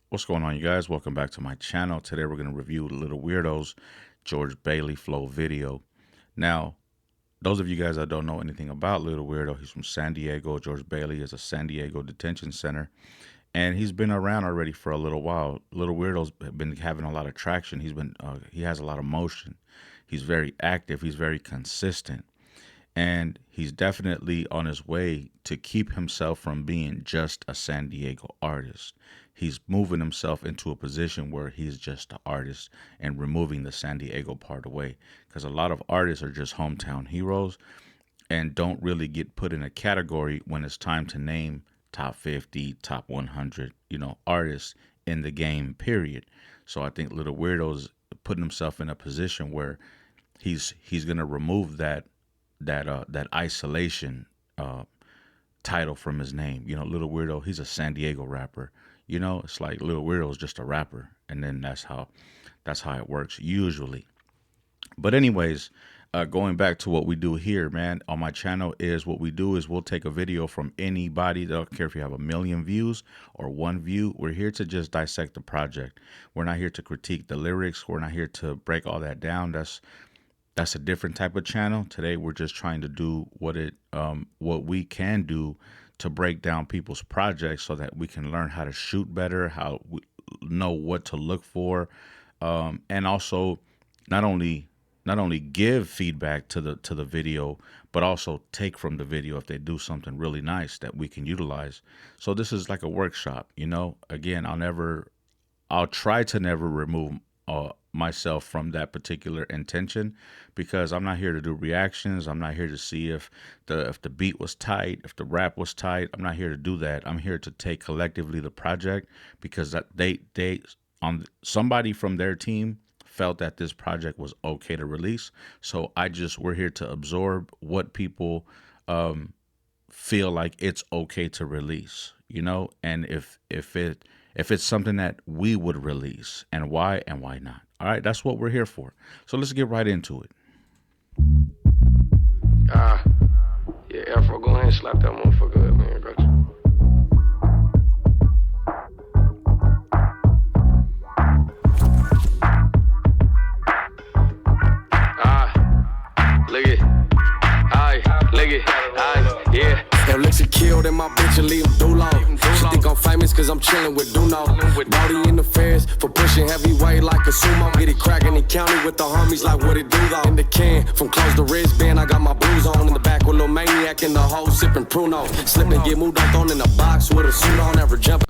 What's going on, you guys? Welcome back to my channel. Today we're going to review Little Weirdo's George Bailey Flow video. Now, those of you guys that don't know anything about Little Weirdo, he's from San Diego. George Bailey is a San Diego detention center, and he's been around already for a little while. Little Weirdo's been having a lot of traction. He has a lot of motion. He's very active. He's very consistent. And he's definitely on his way to keep himself from being just a San Diego artist. He's moving himself into a position where he's just an artist and removing the San Diego part away. Because a lot of artists are just hometown heroes and don't really get put in a category when it's time to name top 50, top 100, artists in the game, period. So I think Little Weirdo's putting himself in a position where he's going to remove that isolation title from his name. Little Weirdo, he's a San Diego rapper. It's like Little Weirdo is just a rapper, and then that's how it works usually. But anyways, going back to what we do here, man, on my channel is what we do is we'll take a video from anybody. I don't care if you have a million views or one view. We're here to just dissect the project. We're not here to critique the lyrics. We're not here to break all that down. That's a different type of channel. Today we're just trying to do what we can do to break down people's projects so that we can learn how to shoot better, how we know what to look for, and also not only give feedback to the video, but also take from the video if they do something really nice that we can utilize. So this is like a workshop. Again, I'll try to never remove myself from that particular intention, because I'm not here to do reactions. I'm not here to see if the beat was tight, if the rap was tight. I'm not here to do that. I'm here to take collectively the project, because that they on somebody from their team felt that this project was okay to release. So we're here to absorb what people feel like it's okay to release, and if it's something that we would release, and why not. All right, that's what we're here for. So let's get right into it. Ah, yeah, Afro, go ahead and slap that motherfucker up, man. Got you. Look it. Look it. Yeah. Elixir killed and my bitch and leave him too long. She think I'm famous cause I'm chillin' with Duno. Body in the feds for pushing heavyweight like a sumo. Get it crackin' in county with the homies like what it do though. In the can, from close to wristband, I got my blues on. In the back with Lil Maniac in the hole, sippin' Pruno. Slip and get moved on, thrown in a box with a suit on, ever jump.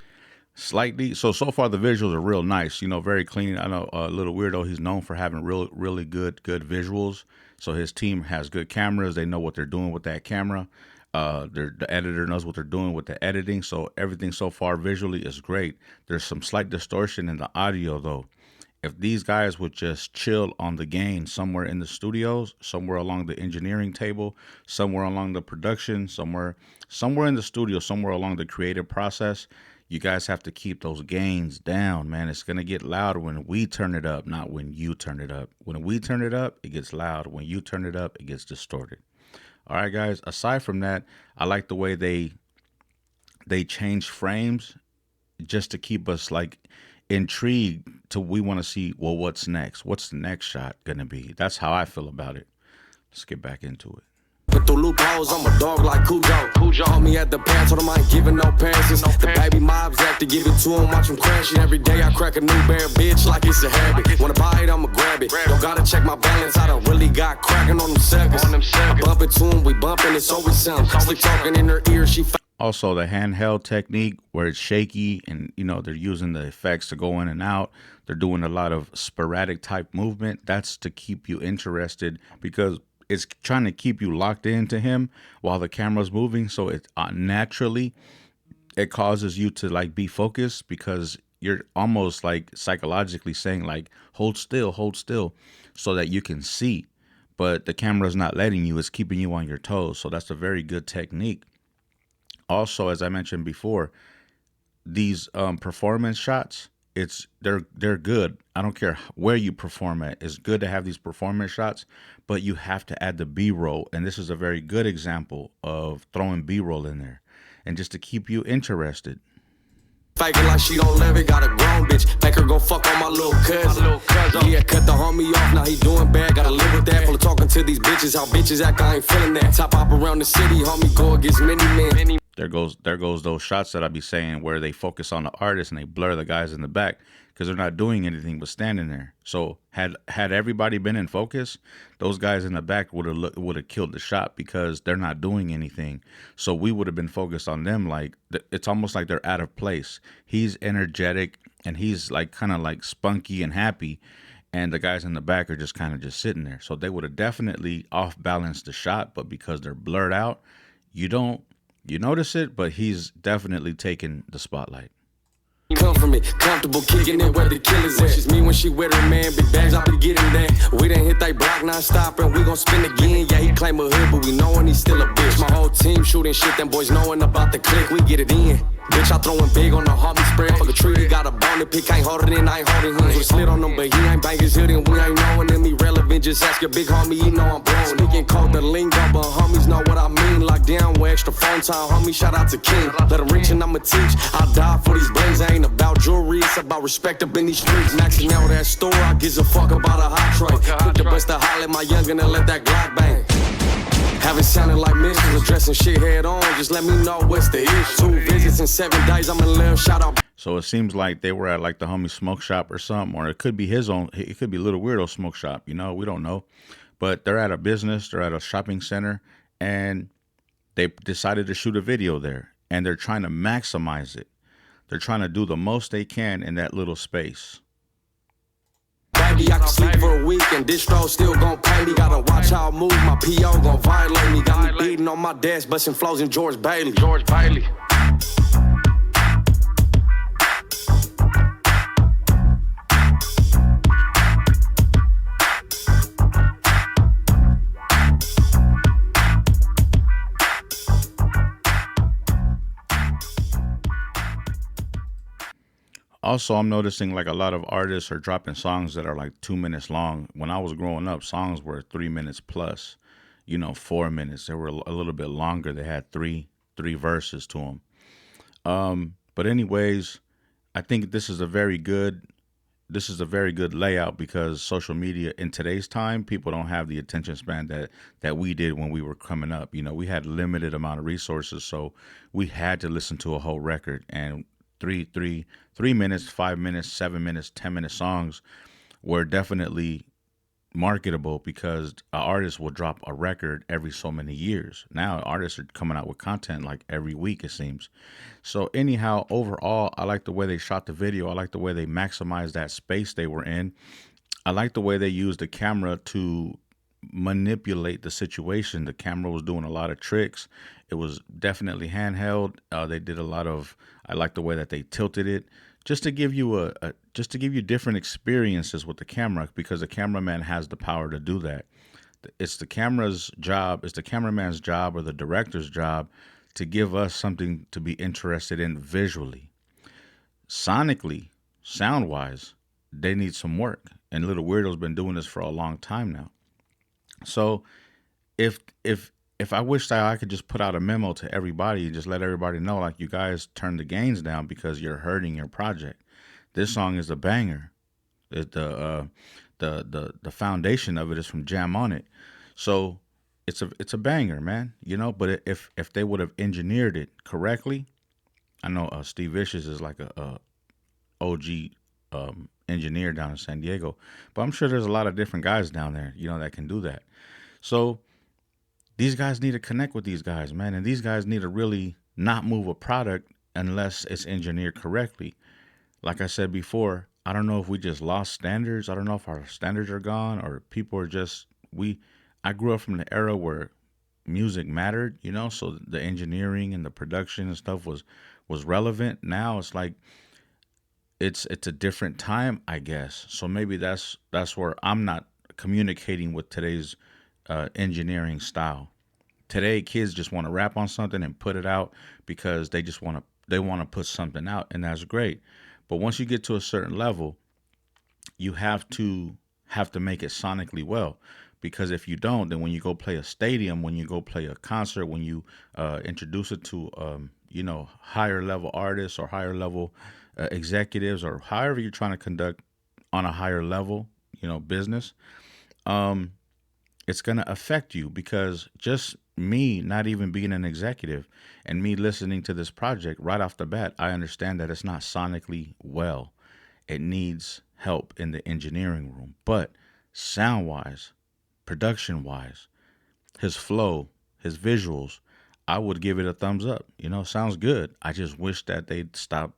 Slightly. So far the visuals are real nice, very clean. I know Little Weirdo, he's known for having really good visuals. So his team has good cameras. They know what they're doing with that camera. The editor knows what they're doing with the editing. So everything so far visually is great. There's some slight distortion in the audio though. If these guys would just chill on the gain somewhere in the studios, somewhere along the engineering table, somewhere along the production, somewhere in the studio, somewhere along the creative process, you guys have to keep those gains down, man. It's going to get loud when we turn it up, not when you turn it up. When we turn it up, it gets loud. When you turn it up, it gets distorted. All right, guys. Aside from that, I like the way they change frames just to keep us like intrigued till we want to see, well, what's next? What's the next shot going to be? That's how I feel about it. Let's get back into it. Through loopholes, I'm a dog like Cujo. Hold me at the pants, so I ain't giving no passes. The baby mobs have to give it to him, watch him crashing. Every day I crack a new bear, bitch, like it's a habit. Wanna buy it, I'ma grab it. Don't gotta check my balance, I don't really got cracking on them seconds. I bump it to him, we bumping, it's always something. Slick talking in her ear, she also the handheld technique where it's shaky and they're using the effects to go in and out. They're doing a lot of sporadic type movement. That's to keep you interested, because it's trying to keep you locked into him while the camera's moving. So it naturally, it causes you to like be focused, because you're almost like psychologically saying like, hold still, so that you can see. But the camera's not letting you, it's keeping you on your toes. So that's a very good technique. Also, as I mentioned before, these performance shots, they're good. I don't care where you perform at. It's good to have these performance shots, but you have to add the B-roll. And this is a very good example of throwing B-roll in there, and just to keep you interested. Faking like she don't love it, got a grown bitch. Make her go fuck on my little cousin. Yeah, cut the homie off, now he doing bad. Gotta live with that. Full of talking to these bitches, how bitches act, I ain't feeling that. Top op around the city, homie, go against many men. There goes those shots that I be saying where they focus on the artist and they blur the guys in the back because they're not doing anything but standing there. So had everybody been in focus, those guys in the back would have killed the shot because they're not doing anything. So we would have been focused on them. Like it's almost like they're out of place. He's energetic and he's like kind of like spunky and happy, and the guys in the back are just kind of just sitting there. So they would have definitely off balanced the shot, but because they're blurred out, you don't. You notice it, but he's definitely taking the spotlight. Come from me, comfortable kicking it where the killers at. She's me when she with her man, big bags, I be getting that. We done hit that block non-stop and we gon' spin again. Yeah, he claim a hood, but we knowin' he's still a bitch. My whole team shooting shit, them boys knowin' about the click, we get it in. Bitch, I throwin' big on the homie spread. Fuck a tree, he got a bone to pick, ain't harder than I ain't holding him. Would've slid on him, but he ain't bang his hood and we ain't knowin' him. Irrelevant, just ask your big homie, he know I'm blown. Speaking cold the lingo, but homies know what I mean. Locked down with extra phone time, homie, shout out to King. Let him reach and I'ma teach. I die for these brains, I ain't about jewelry, it's about respect up in these streets. Maxing out that store, I gives a fuck about a hot tray. Quick to bust a holler at my youngin' and let that Glock bang. Haven't sounded like missions, addressing shit head on. Just let me know what's the issue. 2 visits in 7 days, I'm in love, shout out. So it seems like they were at like the homie smoke shop or something, or it could be his own. It could be Lil Weirdo smoke shop. You know, we don't know. But they're at a business, they're at a shopping center, and they decided to shoot a video there, and they're trying to maximize it. They're trying to do the most they can in that little space. Baby, I can sleep for a week and distro still gon' pay me. Gotta watch how I move, my PO gon' violate me. Got me beating on my desk, busting flows in George Bailey. Also, I'm noticing like a lot of artists are dropping songs that are like 2 minutes long. When I was growing up, songs were 3 minutes plus, 4 minutes. They were a little bit longer. They had three verses to them. But anyways, I think this is a very good layout because social media in today's time, people don't have the attention span that we did when we were coming up. We had limited amount of resources, so we had to listen to a whole record, and 3 minutes, 5 minutes, 7 minutes, 10 minute songs were definitely marketable because an artist will drop a record every so many years. Now artists are coming out with content like every week, it seems. So anyhow, overall, I like the way they shot the video. I like the way they maximized that space they were in. I like the way they used the camera to manipulate the situation. The camera was doing a lot of tricks. It was definitely handheld. They did a lot of. I like the way that they tilted it, just to give you different experiences with the camera, because the cameraman has the power to do that. It's the camera's job. It's the cameraman's job or the director's job to give us something to be interested in visually. Sonically, sound wise, they need some work. And Little Weirdo's been doing this for a long time now. So if I wish that I could just put out a memo to everybody and just let everybody know, like, you guys turn the gains down because you're hurting your project. This song is a banger. The foundation of it is from Jam on It. So it's a banger, man. But if they would have engineered it correctly, I know Steve Vicious is like a OG engineer down in San Diego, but I'm sure there's a lot of different guys down there, that can do that. So these guys need to connect with these guys, man, and these guys need to really not move a product unless it's engineered correctly. Like I said before, I don't know if we just lost standards. I don't know if our standards are gone or people are just I grew up from the era where music mattered, so the engineering and the production and stuff was relevant. Now it's like it's a different time, I guess. So maybe that's where I'm not communicating with today's engineering style. Today, kids just want to rap on something and put it out because they just want to put something out, and that's great. But once you get to a certain level, you have to make it sonically well, because if you don't, then when you go play a stadium, when you go play a concert, when you introduce it to higher level artists or higher level executives, or however you're trying to conduct on a higher level, business, um, it's going to affect you, because just me not even being an executive and me listening to this project right off the bat, I understand that it's not sonically well. It needs help in the engineering room. But sound wise, production wise, his flow, his visuals, I would give it a thumbs up. Sounds good. I just wish that they'd stop.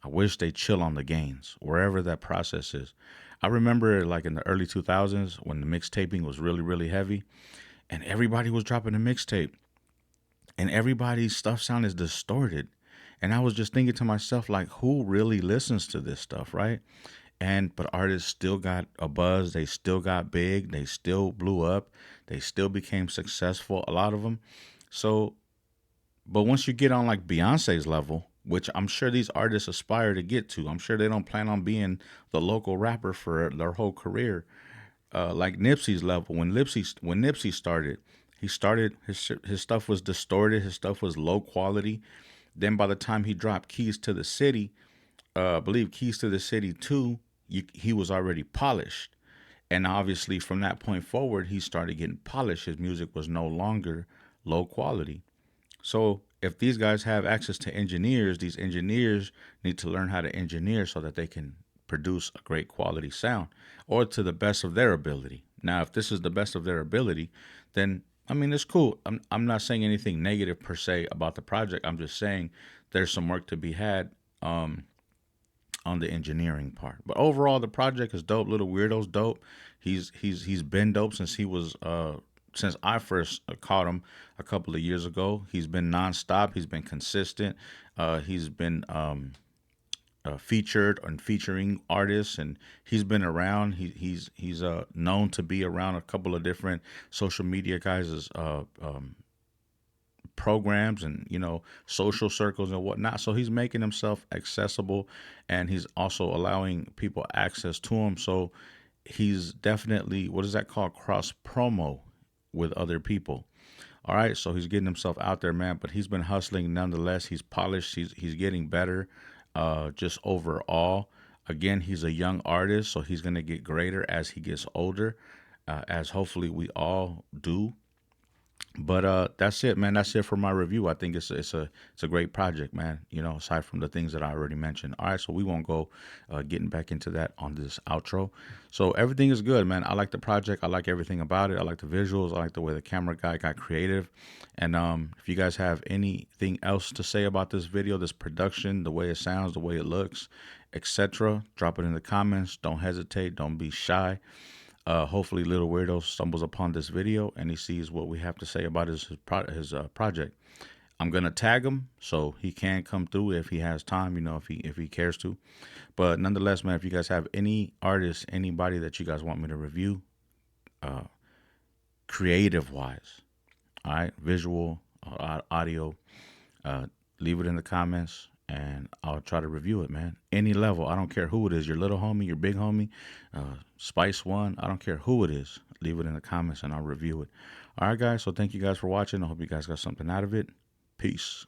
I wish they chill on the gains, wherever that process is. I remember like in the early 2000s when the mixtaping was really, really heavy and everybody was dropping a mixtape and everybody's stuff sounded distorted. And I was just thinking to myself, like, who really listens to this stuff, right? But artists still got a buzz. They still got big. They still blew up. They still became successful, a lot of them. So, but once you get on like Beyonce's level, which I'm sure these artists aspire to get to, I'm sure they don't plan on being the local rapper for their whole career. Like Nipsey's level, when Nipsey started, he started his stuff was distorted. His stuff was low quality. Then by the time he dropped Keys to the City, I believe Keys to the City 2, he was already polished. And obviously, from that point forward, he started getting polished. His music was no longer low quality. So, if these guys have access to engineers, these engineers need to learn how to engineer so that they can produce a great quality sound, or to the best of their ability. Now, if this is the best of their ability, then I mean, it's cool. I'm not saying anything negative per se about the project. I'm just saying there's some work to be had on the engineering part. But overall, the project is dope. Little Weirdo's dope. He's been dope since he was since I first caught him a couple of years ago. He's been nonstop. He's been consistent. He's been featured and featuring artists, and he's been around. He's known to be around a couple of different social media guys' programs and social circles and whatnot. So he's making himself accessible, and he's also allowing people access to him. So he's definitely, what is that called, cross promo with other people. All right, so he's getting himself out there, man. But he's been hustling nonetheless. He's polished. He's getting better, just overall. Again, he's a young artist, so he's gonna get greater as he gets older, as hopefully we all do. But that's it, man. That's it for my review. I think it's a great project, man. Aside from the things that I already mentioned. All right, so we won't go getting back into that on this outro. So everything is good, man. I like the project. I like everything about it. I like the visuals. I like the way the camera guy got creative. And if you guys have anything else to say about this video, this production, the way it sounds, the way it looks, etc., drop it in the comments. Don't hesitate. Don't be shy. Hopefully, Little Weirdo stumbles upon this video and he sees what we have to say about his project. I'm gonna tag him so he can come through if he has time, if he cares to. But nonetheless, man, if you guys have any artists, anybody that you guys want me to review, creative wise, all right, visual, audio, uh, leave it in the comments and I'll try to review it, man. Any level, I don't care who it is, your little homie, your big homie, Spice One, I don't care who it is. Leave it in the comments and I'll review it. All right, guys, so thank you guys for watching. I hope you guys got something out of it. Peace.